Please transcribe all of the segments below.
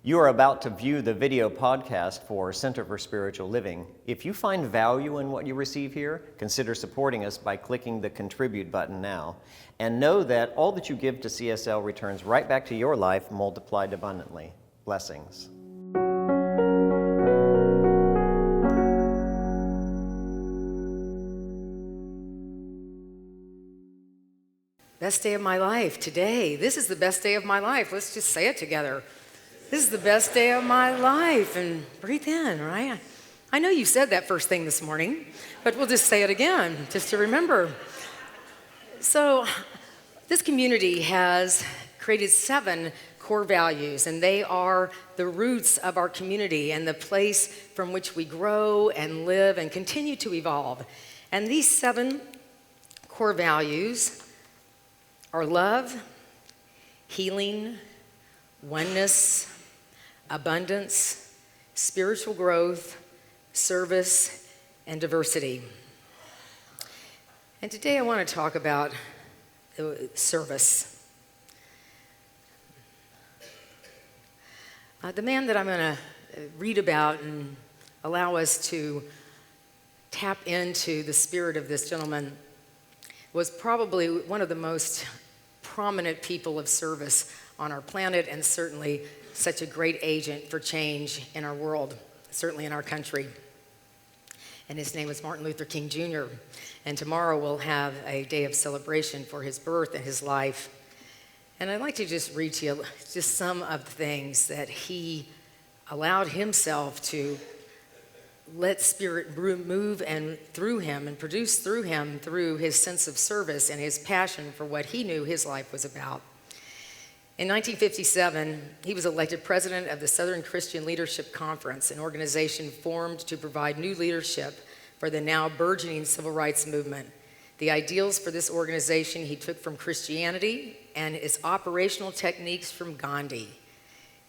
You are about to view the video podcast for Center for Spiritual Living. If you find value in what you receive here, consider supporting us by clicking the Contribute button now. And know that all that you give to CSL returns right back to your life, multiplied abundantly. Blessings. Best day of my life today. This is the best day of my life. Let's just say it together. This is the best day of my life. And breathe in, right? I know you said that first thing this morning, but we'll just say it again, just to remember. So this community has created 7 core values, and they are the roots of our community and the place from which we grow and live and continue to evolve. And these 7 core values are love, healing, oneness, abundance, spiritual growth, service, and diversity. And today I want to talk about service. The man that I'm going to read about and allow us to tap into the spirit of this gentleman was probably one of the most prominent people of service on our planet, and certainly such a great agent for change in our world, certainly in our country. And his name was Martin Luther King Jr. And tomorrow we'll have a day of celebration for his birth and his life. And I'd like to just read to you just some of the things that he allowed himself to let Spirit move and through him and produce through him through his sense of service and his passion for what he knew his life was about. In 1957, he was elected president of the Southern Christian Leadership Conference, an organization formed to provide new leadership for the now burgeoning civil rights movement. The ideals for this organization he took from Christianity and its operational techniques from Gandhi.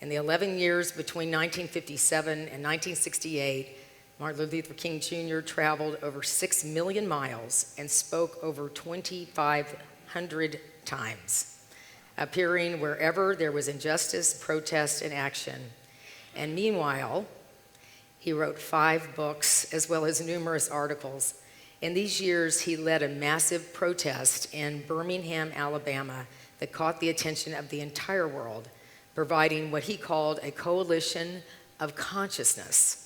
In the 11 years between 1957 and 1968, Martin Luther King Jr. traveled over 6 million miles and spoke over 2,500 times, appearing wherever there was injustice, protest, and action. And meanwhile, he wrote 5 books as well as numerous articles. In these years, he led a massive protest in Birmingham, Alabama that caught the attention of the entire world, providing what he called a coalition of consciousness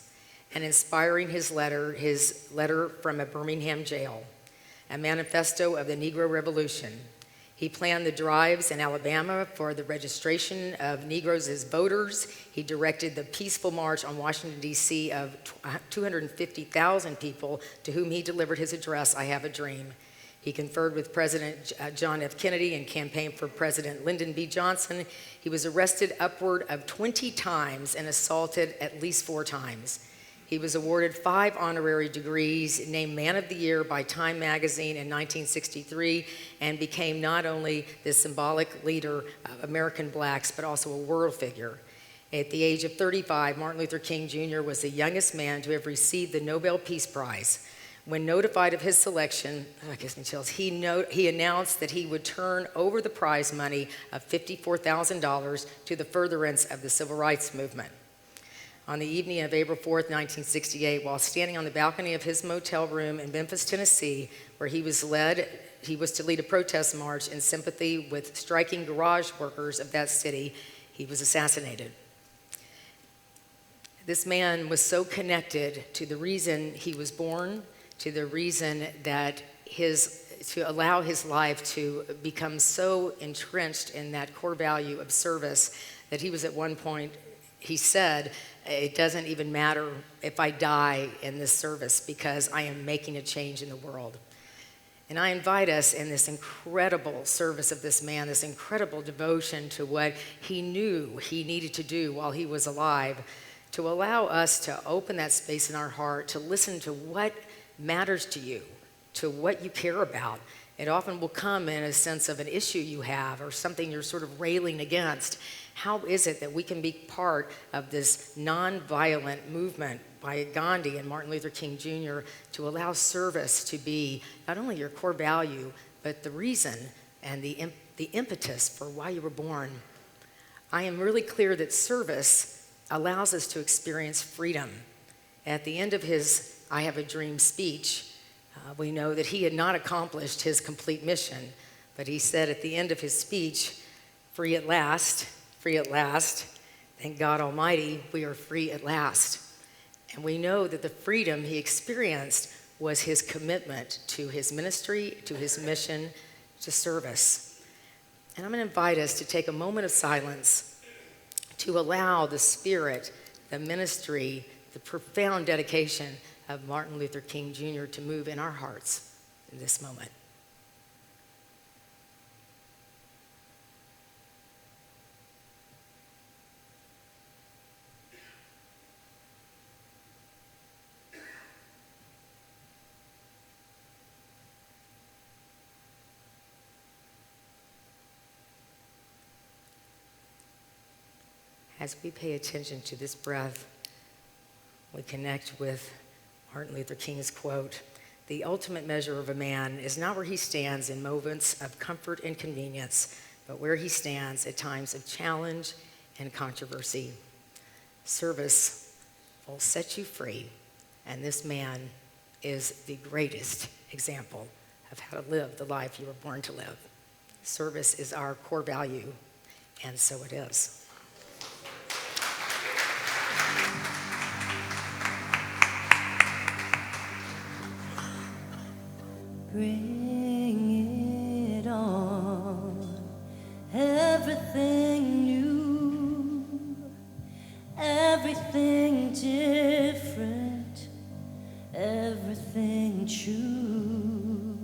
and inspiring his letter from a Birmingham jail, a manifesto of the Negro Revolution. He planned the drives in Alabama for the registration of Negroes as voters. He directed the peaceful march on Washington, D.C. of 250,000 people to whom he delivered his address, I Have a Dream. He conferred with President John F. Kennedy and campaigned for President Lyndon B. Johnson. He was arrested upward of 20 times and assaulted at least 4 times. He was awarded 5 honorary degrees, named Man of the Year by Time magazine in 1963, and became not only the symbolic leader of American blacks, but also a world figure. At the age of 35, Martin Luther King Jr. was the youngest man to have received the Nobel Peace Prize. When notified of his selection, he announced that he would turn over the prize money of $54,000 to the furtherance of the civil rights movement. On the evening of April 4th, 1968, while standing on the balcony of his motel room in Memphis, Tennessee, where he was to lead a protest march in sympathy with striking garage workers of that city, he was assassinated. This man was so connected to the reason he was born, to the reason that to allow his life to become so entrenched in that core value of service that he was at one point, he said, it doesn't even matter if I die in this service because I am making a change in the world. And I invite us in this incredible service of this man, this incredible devotion to what he knew he needed to do while he was alive, to allow us to open that space in our heart, to listen to what matters to you, to what you care about. It often will come in a sense of an issue you have or something you're sort of railing against. How is it that we can be part of this nonviolent movement by Gandhi and Martin Luther King Jr. to allow service to be not only your core value, but the reason and the impetus for why you were born? I am really clear that service allows us to experience freedom. At the end of his I Have a Dream speech, we know that he had not accomplished his complete mission, but he said at the end of his speech, free at last, thank God Almighty, we are free at last. And we know that the freedom he experienced was his commitment to his ministry, to his mission, to service. And I'm going to invite us to take a moment of silence to allow the spirit, the ministry, the profound dedication of Martin Luther King Jr. to move in our hearts in this moment. As we pay attention to this breath, we connect with Martin Luther King's quote, "The ultimate measure of a man is not where he stands in moments of comfort and convenience, but where he stands at times of challenge and controversy. Service will set you free, and this man is the greatest example of how to live the life you were born to live." Service is our core value, and so it is. Bring it on, everything new, everything different, everything true.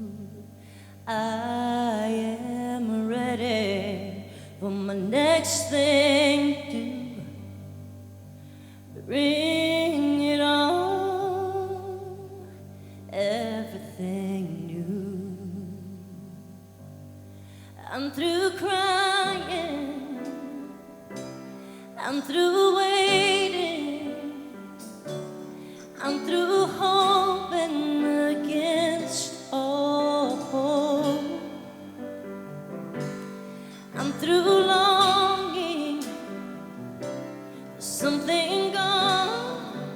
I am ready for my next thing to do. Bring it on, everything. I'm through crying, I'm through waiting, I'm through hoping against all hope. I'm through longing for something gone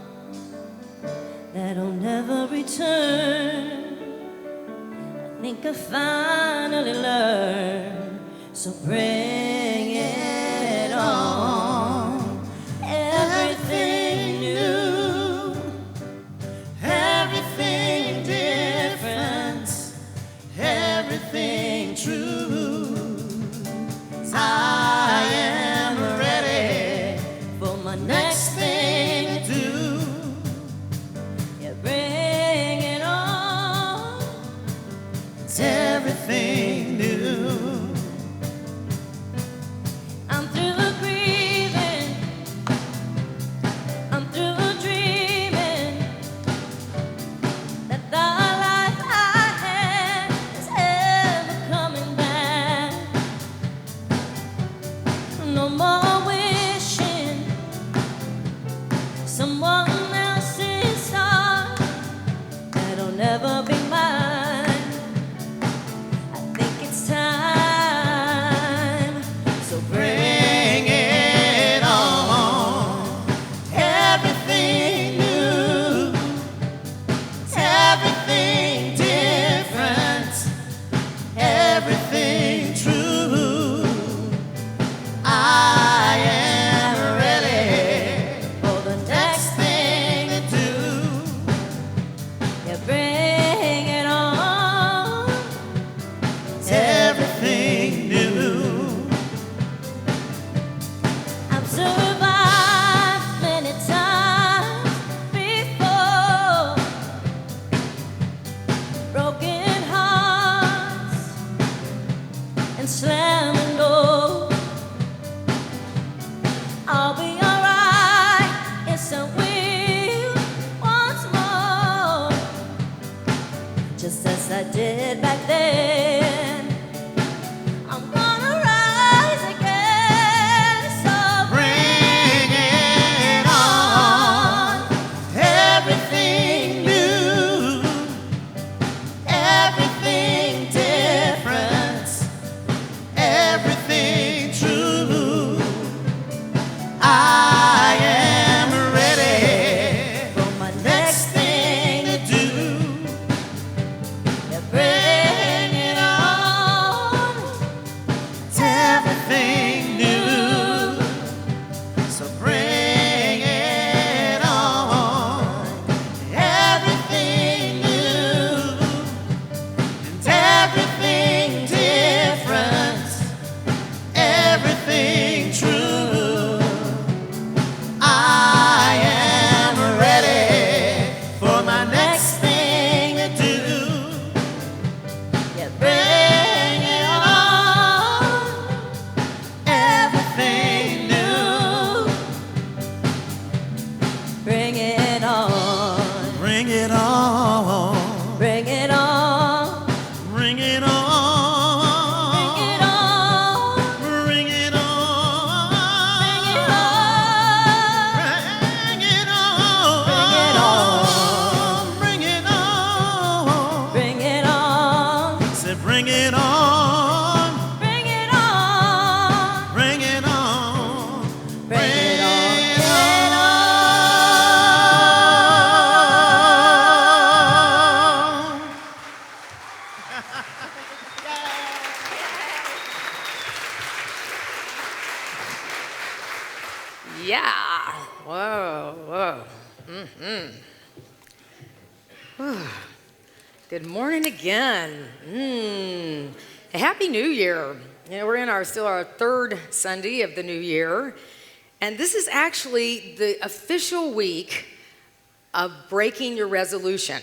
that'll never return. I think I finally learned, so bring it on. Everything new, everything different, everything true. I am ready for my next thing to do. Yeah, bring it on. It's everything new. I'm through grieving, I'm through dreaming that the life I had is ever coming back. No more wishing someone else's heart that'll never be mine. I think it's time, so bring it on. Everything new, everything different, everything true. I am ready for the next thing to do. Yeah, bring it on. It's everything new. I've survived many times before, broken hearts and slamming doors. I'll be alright, yes I will, once more, just as I did back then. I'm gonna rise again, so bring it on. Everything new, everything different, everything true. I am Yeah. Whoa. Whew. Good morning again. Happy New Year. We're in still our third Sunday of the new year. And this is actually the official week of breaking your resolution.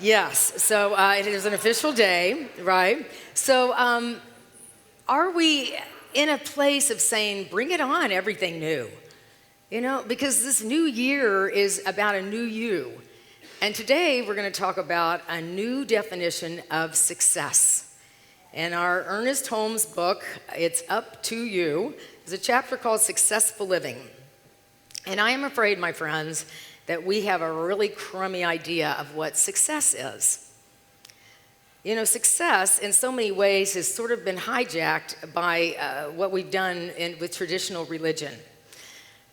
Yes, so it is an official day, right? So are we in a place of saying, bring it on, everything new? Because this new year is about a new you. And today we're going to talk about a new definition of success. In our Ernest Holmes book, It's Up to You, there's a chapter called Successful Living. And I am afraid, my friends, that we have a really crummy idea of what success is. Success in so many ways has sort of been hijacked by what we've done with traditional religion.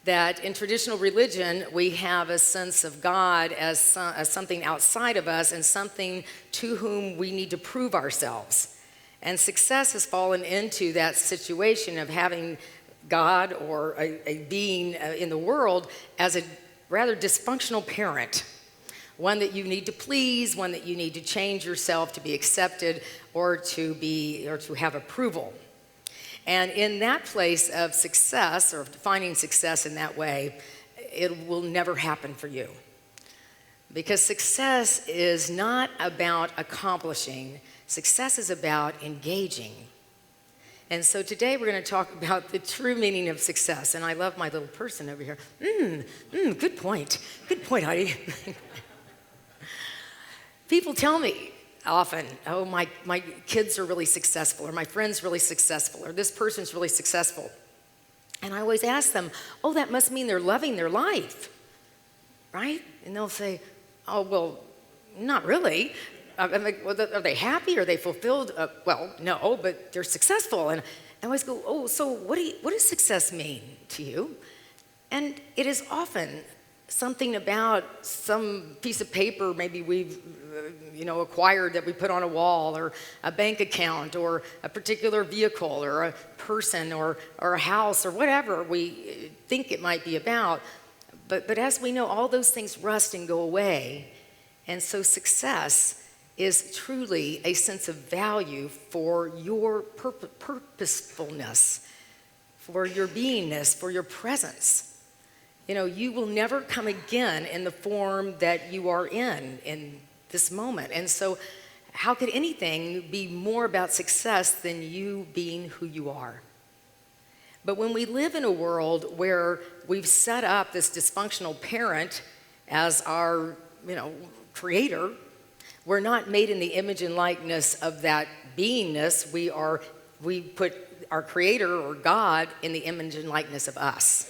That in traditional religion, we have a sense of God as something outside of us and something to whom we need to prove ourselves. And success has fallen into that situation of having God or a being in the world as a rather dysfunctional parent. One that you need to please, one that you need to change yourself to be accepted or to have approval. And in that place of success, or defining success in that way, it will never happen for you. Because success is not about accomplishing, success is about engaging. And so today we're going to talk about the true meaning of success. And I love my little person over here. Good point. Good point, Heidi. People tell me often, oh, my kids are really successful, or my friend's really successful, or this person's really successful. And I always ask them, oh, that must mean they're loving their life, right? And they'll say, oh, well, not really. I'm like, well, are they happy? Are they fulfilled? Well, no, but they're successful. And I always go, oh, so what does success mean to you? And it is often something about some piece of paper maybe we've acquired that we put on a wall, or a bank account, or a particular vehicle, or a person, or a house, or whatever we think it might be about. But as we know, all those things rust and go away. And so success is truly a sense of value for your purposefulness, for your beingness, for your presence. You will never come again in the form that you are in this moment. And so how could anything be more about success than you being who you are? But when we live in a world where we've set up this dysfunctional parent as our, creator, we're not made in the image and likeness of that beingness. We put our creator or God in the image and likeness of us.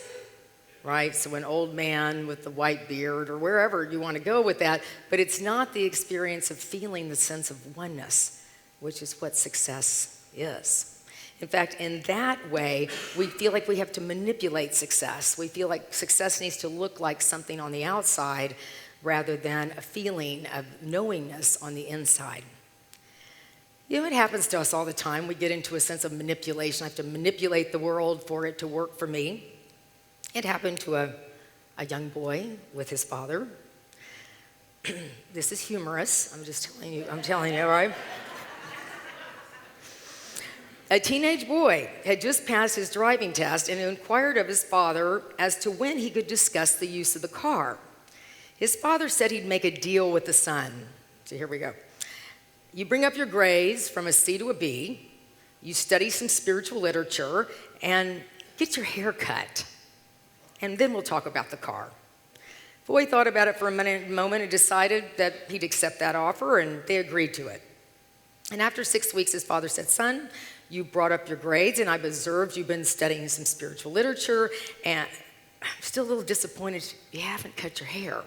Right? So an old man with the white beard, or wherever you want to go with that, but it's not the experience of feeling the sense of oneness, which is what success is. In fact, in that way, we feel like we have to manipulate success. We feel like success needs to look like something on the outside rather than a feeling of knowingness on the inside. It happens to us all the time. We get into a sense of manipulation. I have to manipulate the world for it to work for me. It happened to a young boy with his father. This is humorous. I'm telling you, right? A teenage boy had just passed his driving test and inquired of his father as to when he could discuss the use of the car. His father said he'd make a deal with the son. So here we go. You bring up your grades from a C to a B, you study some spiritual literature, and get your hair cut. And then we'll talk about the car. Boy thought about it for a moment and decided that he'd accept that offer, and they agreed to it. And after 6 weeks, his father said, son, you brought up your grades, and I've observed you've been studying some spiritual literature, and I'm still a little disappointed you haven't cut your hair.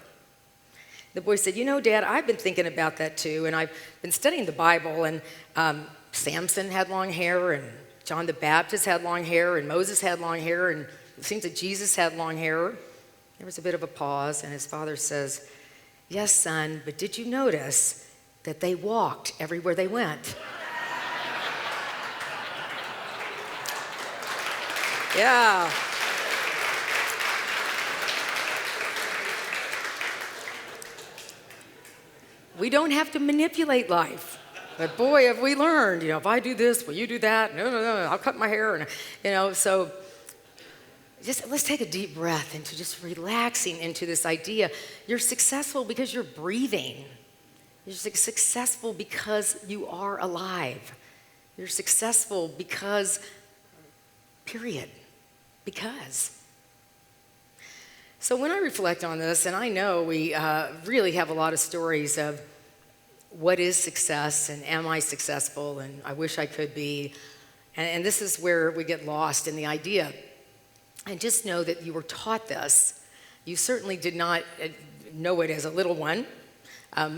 The boy said, Dad, I've been thinking about that too, and I've been studying the Bible, and Samson had long hair, and John the Baptist had long hair, and Moses had long hair, and it seems that Jesus had long hair. There was a bit of a pause, and his father says, yes, son, but did you notice that they walked everywhere they went? Yeah. We don't have to manipulate life. But boy, have we learned, if I do this, will you do that? No, I'll cut my hair. And, so just let's take a deep breath into just relaxing into this idea. You're successful because you're breathing. You're successful because you are alive. You're successful because, period, because. So when I reflect on this, and I know we really have a lot of stories of what is success and am I successful and I wish I could be, and this is where we get lost in the idea. And just know that you were taught this. You certainly did not know it as a little one.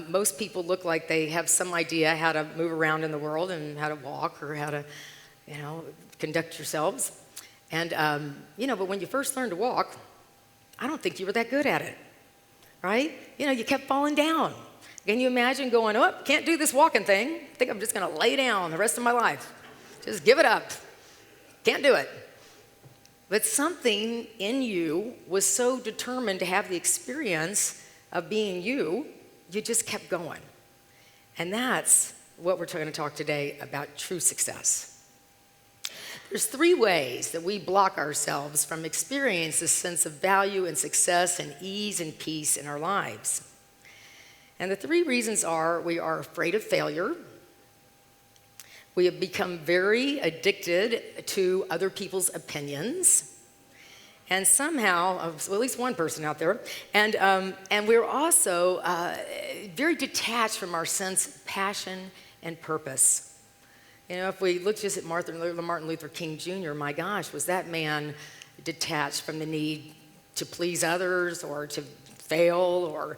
Most people look like they have some idea how to move around in the world and how to walk or how to, conduct yourselves. And, but when you first learned to walk, I don't think you were that good at it, right? You kept falling down. Can you imagine going, oh, can't do this walking thing. I think I'm just going to lay down the rest of my life. Just give it up. Can't do it. But something in you was so determined to have the experience of being you, you just kept going. And that's what we're going to talk today about true success. There's 3 ways that we block ourselves from experiencing this sense of value and success and ease and peace in our lives. And the 3 reasons are we are afraid of failure, we have become very addicted to other people's opinions, and somehow, well, at least one person out there, and we're also very detached from our sense of passion and purpose. If we look just at Martin Luther King Jr., my gosh, was that man detached from the need to please others or to fail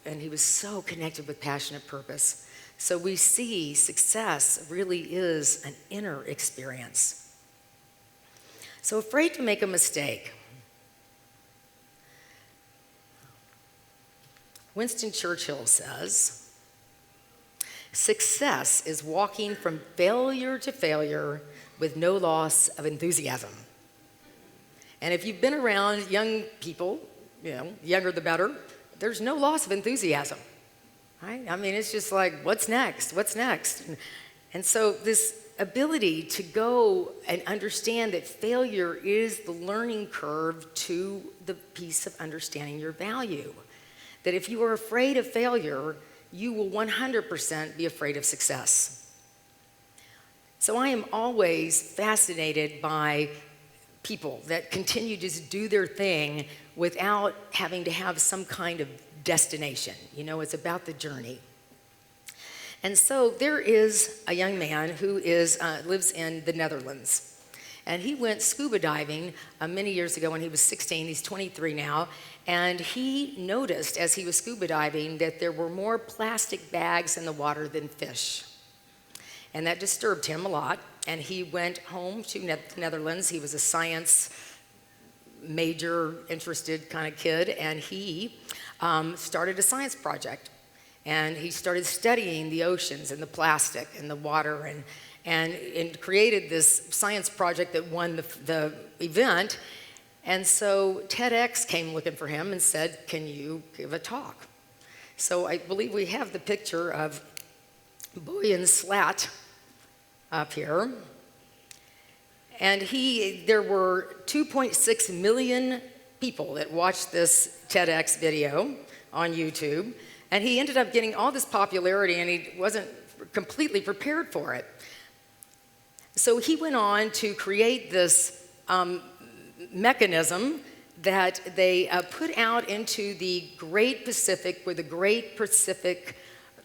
and he was so connected with passionate purpose. So we see success really is an inner experience. So afraid to make a mistake. Winston Churchill says, success is walking from failure to failure with no loss of enthusiasm. And if you've been around young people, younger the better, there's no loss of enthusiasm. Right? I mean, it's just like, what's next? What's next? And so this ability to go and understand that failure is the learning curve to the piece of understanding your value. That if you are afraid of failure, you will 100% be afraid of success. So I am always fascinated by people that continue to just do their thing without having to have some kind of destination. It's about the journey. And so there is a young man who lives in the Netherlands. And he went scuba diving many years ago when he was 16. He's 23 now. And he noticed as he was scuba diving that there were more plastic bags in the water than fish. And that disturbed him a lot. And he went home to the Netherlands. He was a science major interested kind of kid. And he started a science project. And he started studying the oceans and the plastic and the water and created this science project that won the event. And so TEDx came looking for him and said, can you give a talk? So I believe we have the picture of Boyan Slat up here. And there were 2.6 million people that watched this TEDx video on YouTube. And he ended up getting all this popularity, and he wasn't completely prepared for it. So he went on to create this mechanism that they put out into the Great Pacific, with the Great Pacific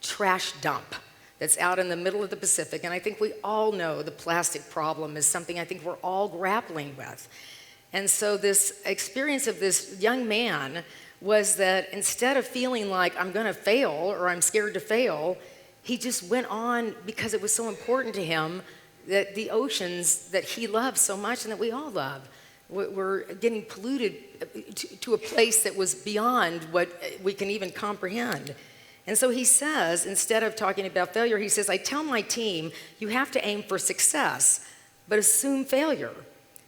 trash dump that's out in the middle of the Pacific. And I think we all know the plastic problem is something I think we're all grappling with. And so this experience of this young man was that instead of feeling like I'm going to fail or I'm scared to fail, he just went on because it was so important to him that the oceans that he loved so much and that we all love were getting polluted to a place that was beyond what we can even comprehend. And so he says, instead of talking about failure, he says, I tell my team, you have to aim for success, but assume failure.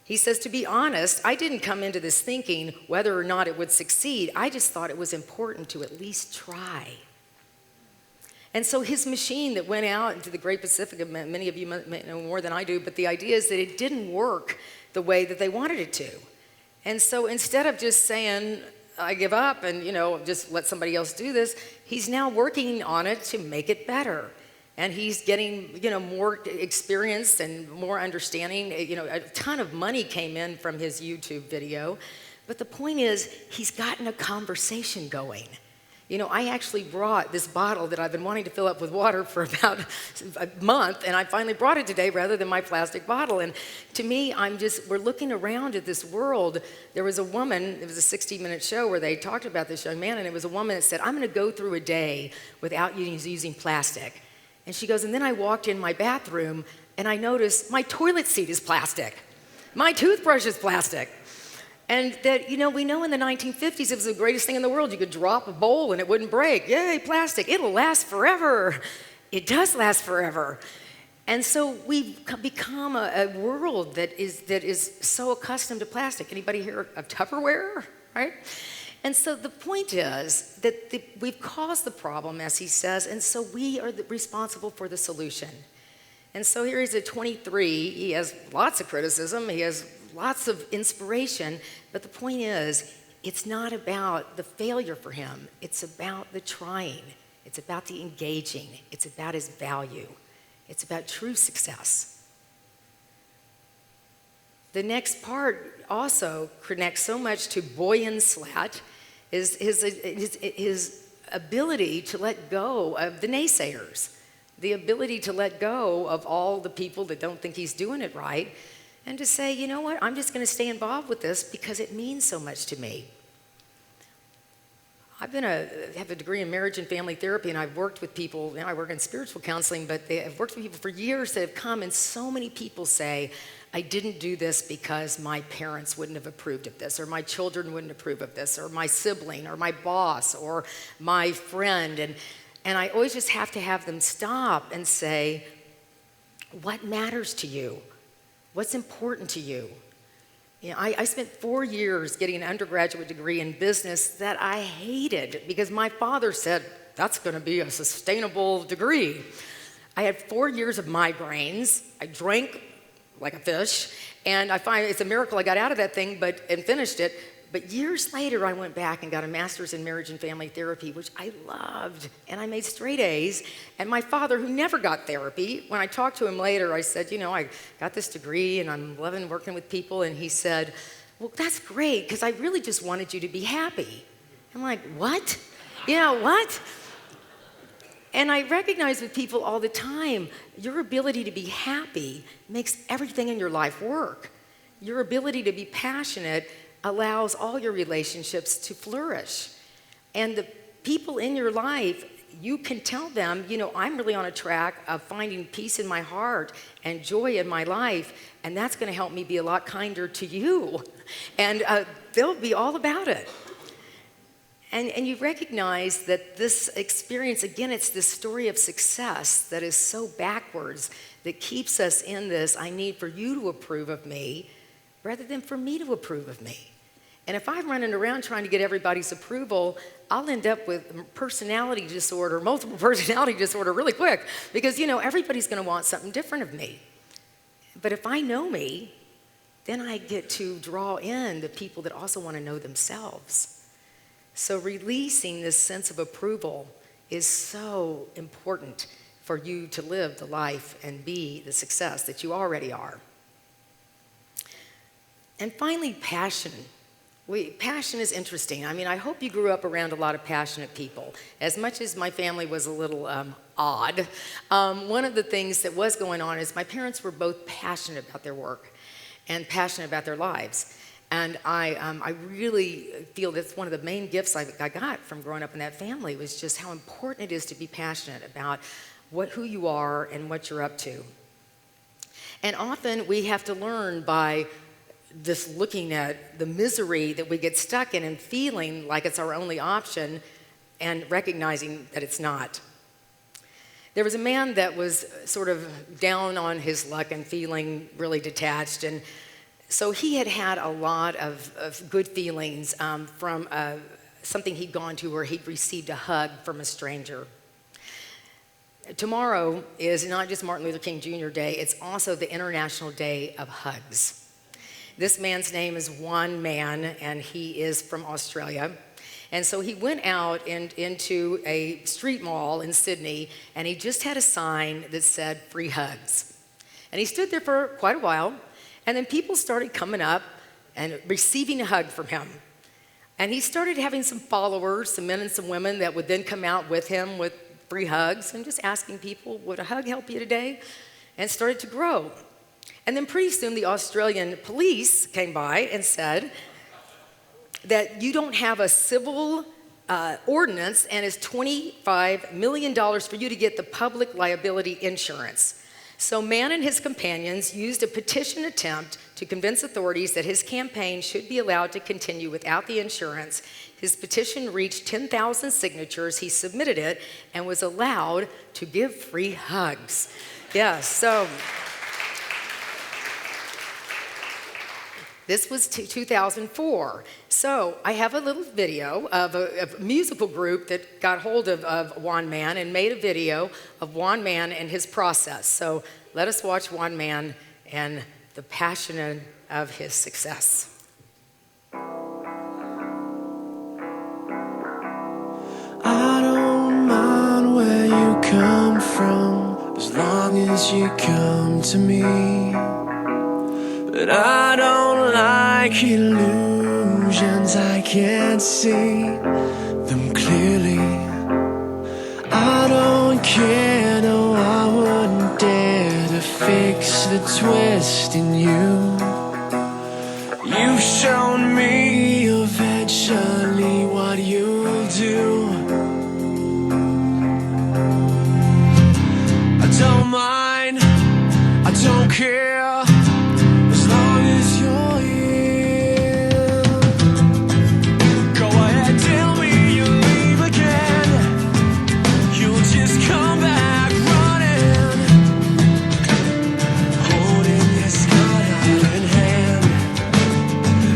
He says, to be honest, I didn't come into this thinking whether or not it would succeed. I just thought it was important to at least try. And so his machine that went out into the Great Pacific, many of you may know more than I do, but the idea is that it didn't work the way that they wanted it to. And so instead of just saying, I give up and, just let somebody else do this, he's now working on it to make it better. And he's getting, more experience and more understanding. A ton of money came in from his YouTube video. But the point is, he's gotten a conversation going. I actually brought this bottle that I've been wanting to fill up with water for about a month, and I finally brought it today rather than my plastic bottle. And to me, we're looking around at this world. There was a woman, it was a 60-minute show where they talked about this young man, and it was a woman that said, I'm gonna go through a day without using plastic. And she goes, and then I walked in my bathroom, and I noticed my toilet seat is plastic. My toothbrush is plastic. And that, we know in the 1950s it was the greatest thing in the world. You could drop a bowl and it wouldn't break. Yay, plastic. It'll last forever. It does last forever. And so we've become a world that is so accustomed to plastic. Anybody here of Tupperware, right? And so the point is that we've caused the problem, as he says, and so we are responsible for the solution. And so here he's at 23. He has lots of criticism. He has lots of inspiration, but the point is, it's not about the failure for him. It's about the trying. It's about the engaging. It's about his value. It's about true success. The next part also connects so much to Boyan Slat, is his ability to let go of the naysayers, the ability to let go of all the people that don't think he's doing it right, and to say, you know what, I'm just going to stay involved with this because it means so much to me. I have a degree in marriage and family therapy, and I've worked with people, I work in spiritual counseling, but I've worked with people for years that have come, and so many people say, I didn't do this because my parents wouldn't have approved of this, or my children wouldn't approve of this, or my sibling, or my boss, or my friend. And I always just have to have them stop and say, what matters to you? What's important to you? I spent 4 years getting an undergraduate degree in business that I hated because my father said, that's going to be a sustainable degree. I had 4 years of migraines. I drank like a fish, and I find it's a miracle I got out of that thing and finished it. But years later, I went back and got a master's in marriage and family therapy, which I loved, and I made straight A's. And my father, who never got therapy, when I talked to him later, I said, I got this degree, and I'm loving working with people. And he said, well, that's great, because I really just wanted you to be happy. I'm like, what? What? And I recognize with people all the time, your ability to be happy makes everything in your life work. Your ability to be passionate allows all your relationships to flourish. And the people in your life, you can tell them, I'm really on a track of finding peace in my heart and joy in my life, and that's going to help me be a lot kinder to you. And they'll be all about it. And you recognize that this experience, again, it's this story of success that is so backwards that keeps us in this, I need for you to approve of me, rather than for me to approve of me. And if I'm running around trying to get everybody's approval, I'll end up with personality disorder, multiple personality disorder really quick, because, everybody's going to want something different of me. But if I know me, then I get to draw in the people that also want to know themselves. So releasing this sense of approval is so important for you to live the life and be the success that you already are. And finally, passion. Passion is interesting. I hope you grew up around a lot of passionate people. As much as my family was a little odd, one of the things that was going on is my parents were both passionate about their work and passionate about their lives. And I really feel that's one of the main gifts I got from growing up in that family was just how important it is to be passionate about who you are and what you're up to. And often we have to learn by just looking at the misery that we get stuck in and feeling like it's our only option and recognizing that it's not. There was a man that was sort of down on his luck and feeling really detached, and so he had a lot of good feelings from something he'd gone to where he'd received a hug from a stranger. tomorrow is not just Martin Luther King Jr. Day, it's also the International Day of Hugs. This man's name is Juan Man, and he is from Australia. And so he went out into a street mall in Sydney, and he just had a sign that said free hugs. And he stood there for quite a while, and then people started coming up and receiving a hug from him. And he started having some followers, some men and some women that would then come out with him with free hugs and just asking people, would a hug help you today? And started to grow. And then pretty soon the Australian police came by and said that you don't have a civil ordinance and it's $25 million for you to get the public liability insurance. So Man and his companions used a petition attempt to convince authorities that his campaign should be allowed to continue without the insurance. His petition reached 10,000 signatures. He submitted it and was allowed to give free hugs. Yeah, so this was 2004. So I have a little video of a musical group that got hold of Juan Man and made a video of Juan Man and his process. So let us watch Juan Man and the passion of his success. I don't mind where you come from, as long as you come to me. But I don't like illusions, I can't see them clearly. I don't care, no, I wouldn't dare to fix the twist in you. You've shown me eventually what you'll do. I don't mind, I don't care, as long as you're here. Go ahead, tell me you'll leave again. You'll just come back running, holding your scarred out in hand.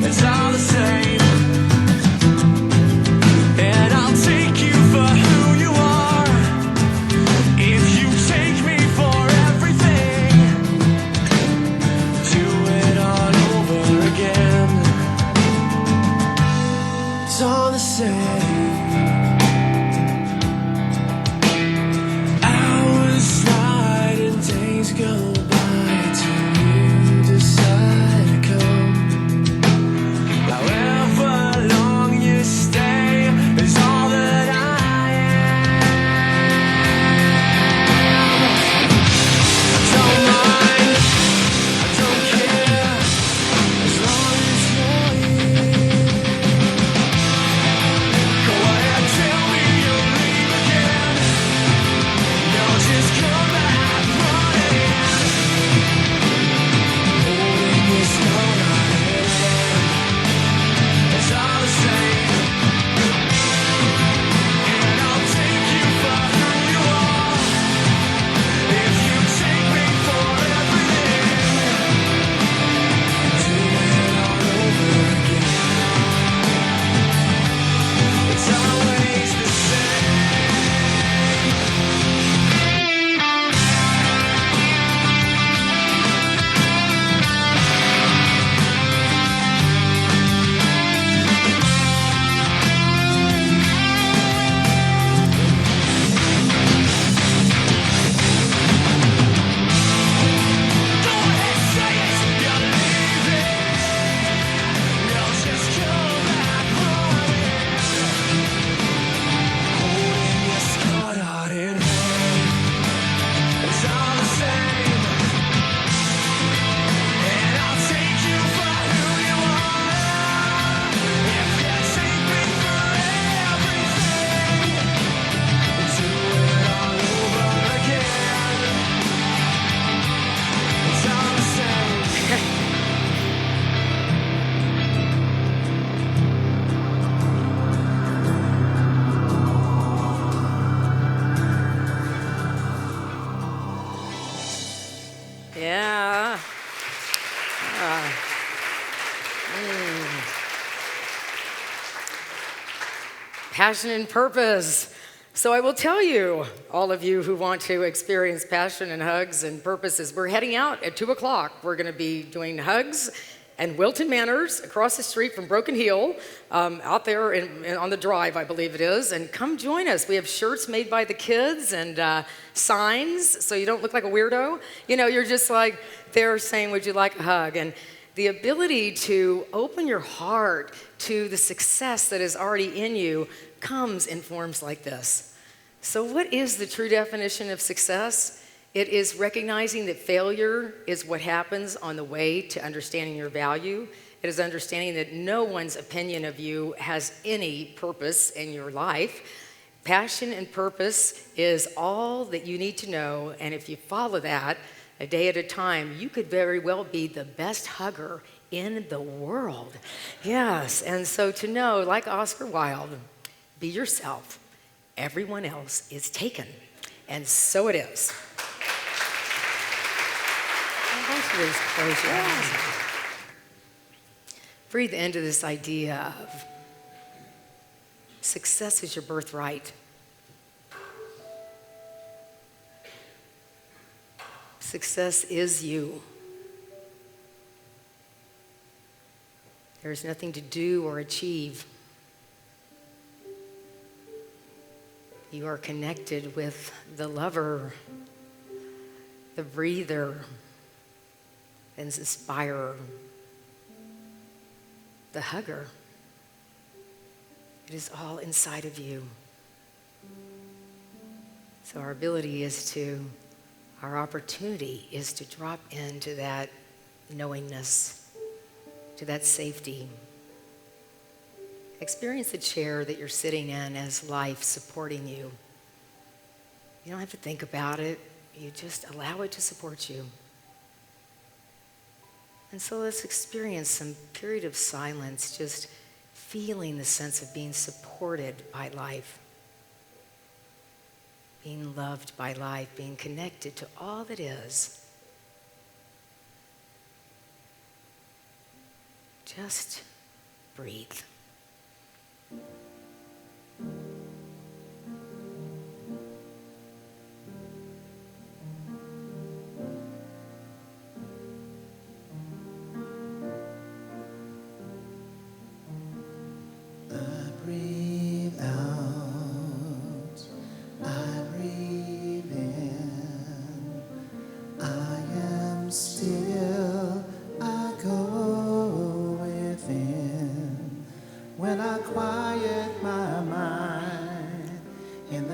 It's all the same, and I'll take you for who you are. If you take me for everything, do it all over again. It's all the same. Hours slide and days go by till you decide to come. However long you stay is all that I am. I don't mind, I don't care, as long as you're here. Go ahead, tell me you'll leave again. You'll just come back running, holding your scarred out hand. It's all the same, and I'll take you for who you are. If you take me for everything, do it all over again. It's always the same. Go ahead, say it, you're leaving. You'll just come back running, holding your scarred out in hand. It's all the same, and I'll take you for who you are. If you take me for everything, do it all over again. It's all the same. Yeah. Passion and purpose. So I will tell you, all of you who want to experience passion and hugs and purposes, we're heading out at 2 o'clock. We're going to be doing hugs and Wilton Manors across the street from Broken Hill, out there on the drive, I believe it is. And come join us. We have shirts made by the kids and signs, so you don't look like a weirdo. You know, you're just like there saying, would you like a hug? And the ability to open your heart to the success that is already in you comes in forms like this. So what is the true definition of success? It is recognizing that failure is what happens on the way to understanding your value. It is understanding that no one's opinion of you has any purpose in your life. Passion and purpose is all that you need to know, and if you follow that a day at a time, you could very well be the best hugger in the world. Yes, and so to know, like Oscar Wilde, be yourself. Everyone else is taken. And so it is. Please close your eyes. Breathe into this idea of success is your birthright. Success is you. There's nothing to do or achieve. You are connected with the lover, the breather, the inspirer, the hugger. It is all inside of you. So our opportunity is to drop into that knowingness, to that safety. Experience the chair that you're sitting in as life supporting you. You don't have to think about it. You just allow it to support you. And so let's experience some period of silence, just feeling the sense of being supported by life, being loved by life, being connected to all that is. Just breathe.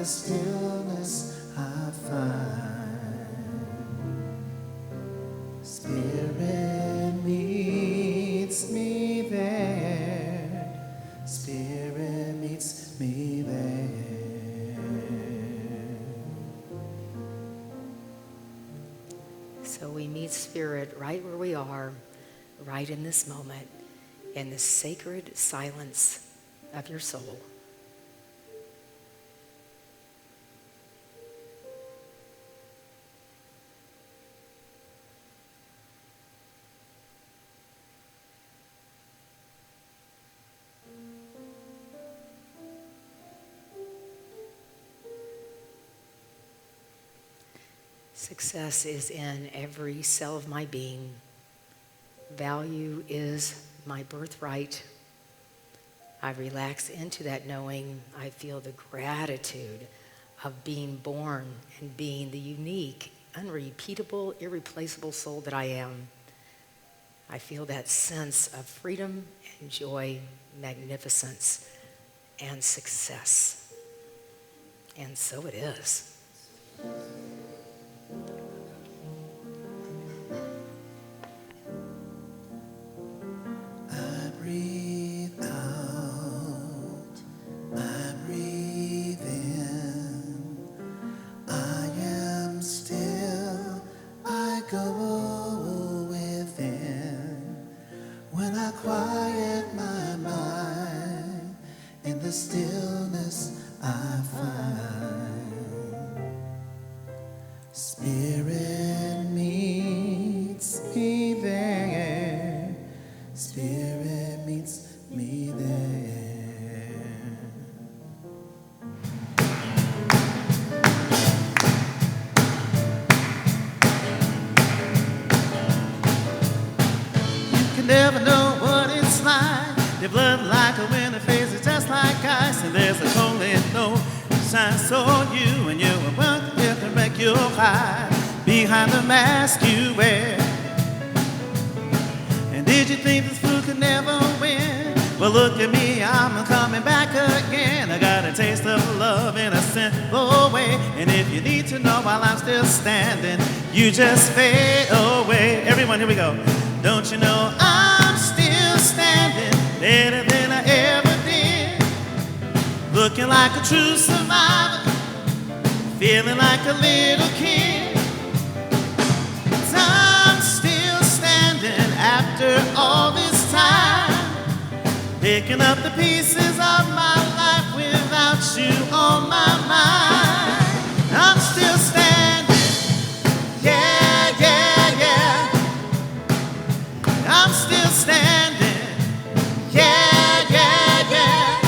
Stillness I find. Spirit meets me there. Spirit meets me there. So we meet Spirit right where we are, right in this moment, in the sacred silence of your soul. Success is in every cell of my being. Value is my birthright. I relax into that knowing. I feel the gratitude of being born and being the unique, unrepeatable, irreplaceable soul that I am. I feel that sense of freedom and joy, magnificence, and success. And so it is. I breathe out, I breathe in. I am still, I go within. When I quiet my mind, in the stillness I find. never know what it's like. Your blood like a winter face is just like ice, and there's a cold and no shines on you, and you're welcome here to wreck your hide behind the mask you wear. And did you think this fool could never win? Well, look at me, I'm coming back again. I got a taste of love in a simple way. And if you need to know while I'm still standing, you just fade away. Everyone, here we go. Don't you know I'm still standing, better than I ever did, looking like a true survivor, feeling like a little kid. I'm still standing after all this time, picking up the pieces of my life without you on my mind. I'm still standing, yeah, yeah, yeah. I'm still standing, yeah, yeah, yeah.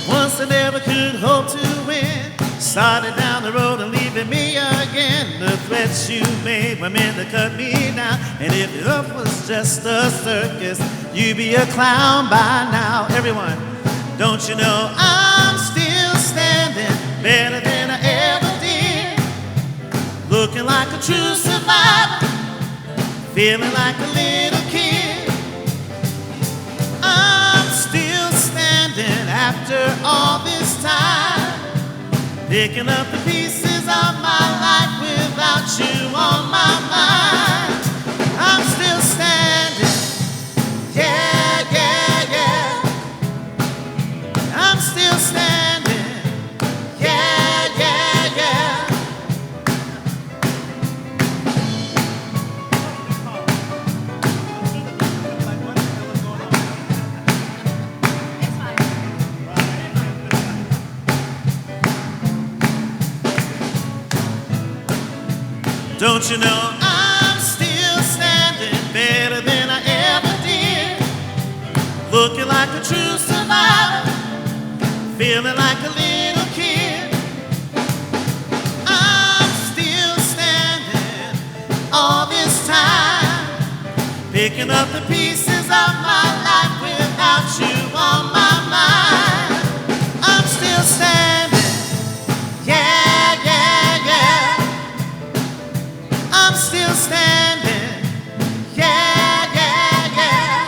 Once I never could hope to win, started down the road and leaving me again. The threats you made were meant to cut me down, and if love was just a circus, you'd be a clown by now. Everyone, don't you know I'm still standing, better than I ever did, looking like a true survivor, feeling like a little kid. I'm still standing after all this time, picking up the pieces of my life without you on my mind. I'm still standing, yeah, yeah, yeah. I'm still standing, yeah, yeah, yeah. Don't you know I'm still standing, better than I ever did, looking like a true survivor, feeling like a little kid. I'm still standing all this time, picking up the pieces of my life without you on my mind. I'm still standing, yeah, yeah, yeah. I'm still standing, yeah, yeah, yeah.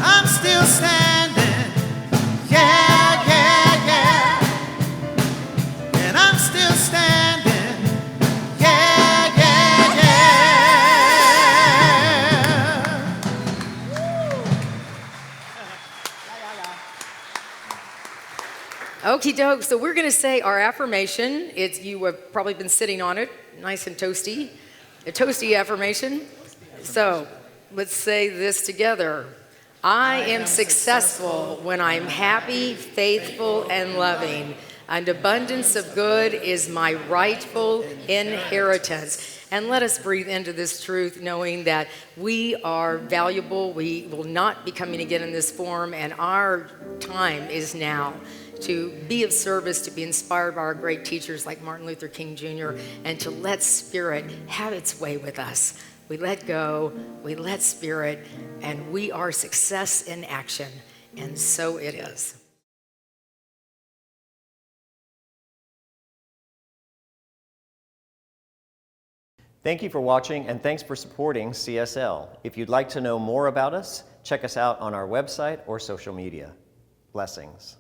I'm still standing, yeah, yeah, yeah. And I'm still standing, yeah, yeah, yeah. Okie doke. So we're going to say our affirmation. You have probably been sitting on it, nice and toasty. A toasty affirmation. So let's say this together. I am successful when I'm happy, faithful, and loving. And abundance of good is my rightful inheritance. And let us breathe into this truth, knowing that we are valuable. We will not be coming again in this form, and our time is now to be of service, to be inspired by our great teachers like Martin Luther King Jr., and to let Spirit have its way with us. We let go, we let Spirit, and we are success in action. And so it is. Thank you for watching, and thanks for supporting CSL. If you'd like to know more about us, check us out on our website or social media. Blessings.